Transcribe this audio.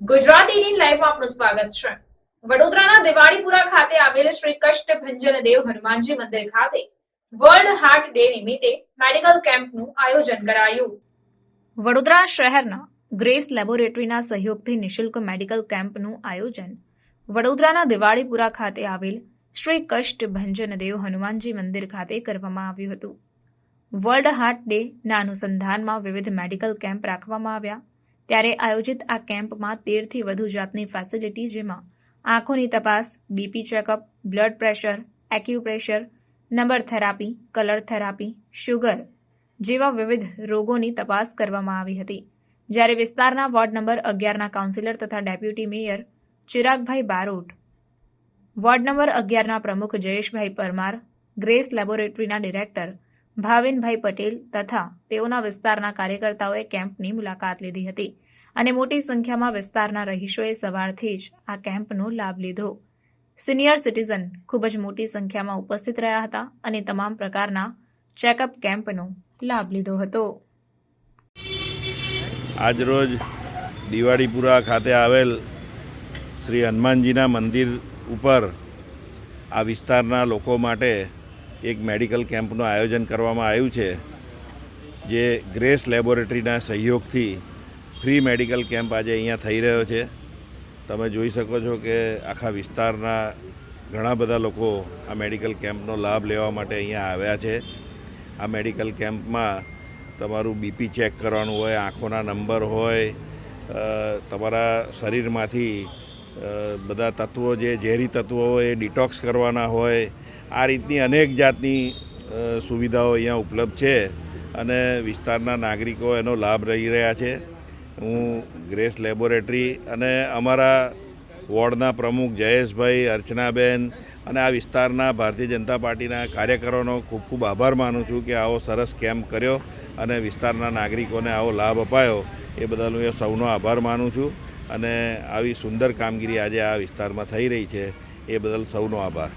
ગુજરાતીની લાઈવમાં આપનું સ્વાગત છે। વડોદરાના દિવાળીપુરા ખાતે આવેલ શ્રી કષ્ટભંજન દેવ હનુમાનજી મંદિર ખાતે વર્લ્ડ હાર્ટ ડે નિમિત્તે મેડિકલ કેમ્પનું આયોજન કરાયું। વડોદરા શહેરના ગ્રેસ લેબોરેટરીના સહયોગથી નિઃશુલ્ક મેડિકલ કેમ્પનું આયોજન વડોદરાના દિવાળીપુરા ખાતે આવેલ શ્રી કષ્ટભંજન દેવ હનુમાનજી મંદિર ખાતે કરવામાં આવ્યું હતું। વર્લ્ડ હાર્ટ ડેના અનુસંધાનમાં વિવિધ મેડિકલ કેમ્પ રાખવામાં આવ્યા। ત્યારે આયોજિત આ કેમ્પમાં 13થી વધુ જાતની ફેસિલિટી, જેમાં આંખોની તપાસ, BP checkup, blood pressure, acupressure, number therapy, colour therapy, sugar જેવા વિવિધ રોગોની તપાસ કરવામાં આવી હતી। જ્યારે વિસ્તારના વોર્ડ નંબર 11ના કાઉન્સિલર તથા ડેપ્યુટી મેયર ચિરાગભાઈ બારોટ, વોર્ડ નંબર 11ના પ્રમુખ જયેશભાઈ પરમાર, ગ્રેસ લેબોરેટરીના ડિરેક્ટર ભાવિનભાઈ પટેલ તથા તેઓના વિસ્તારના કાર્યકર્તાઓએ કેમ્પની મુલાકાત લીધી હતી અને મોટી સંખ્યામાં વિસ્તારના રહીશોએ સવારથી જ આ કેમ્પનો લાભ લીધો। સિનિયર સિટીઝન ખૂબ જ મોટી સંખ્યામાં ઉપસ્થિત રહ્યા હતા અને તમામ પ્રકારના ચેકઅપ કેમ્પનો લાભ લીધો હતો। આજરોજ દિવાળીપુરા ખાતે આવેલ શ્રી હનુમાનજીના મંદિર ઉપર આ વિસ્તારના લોકો માટે એક મેડિકલ કેમ્પનું આયોજન કરવામાં આવ્યું છે, જે ગ્રેસ લેબોરેટરીના સહયોગથી ફ્રી મેડિકલ કેમ્પ આજે અહીંયા થઈ રહ્યો છે। તમે જોઈ શકો છો કે આખા વિસ્તારના ઘણા બધા લોકો આ મેડિકલ કેમ્પનો લાભ લેવા માટે અહીંયા આવ્યા છે। આ મેડિકલ કેમ્પમાં તમારું બીપી ચેક કરવાનું હોય, આંખોના નંબર હોય, તમારા શરીરમાંથી બધા તત્વો, જે ઝેરી તત્વો હોય એ ડિટોક્સ કરવાના હોય, આ રીતની અનેક જાતની સુવિધાઓ અહીંયા ઉપલબ્ધ છે અને વિસ્તારના નાગરિકો એનો લાભ લઈ રહ્યા છે। હું ગ્રેસ લેબોરેટરી અને અમારા વોર્ડના પ્રમુખ જયેશભાઈ, અર્ચનાબેન અને આ વિસ્તારના ભારતીય જનતા પાર્ટીના કાર્યકરોનો ખૂબ ખૂબ આભાર માનું છું કે આવો સરસ કેમ્પ કર્યો અને વિસ્તારના નાગરિકોને આવો લાભ અપાયો। એ બદલ હું સૌનો આભાર માનું છું અને આવી સુંદર કામગીરી આજે આ વિસ્તારમાં થઈ રહી છે, એ બદલ સૌનો આભાર।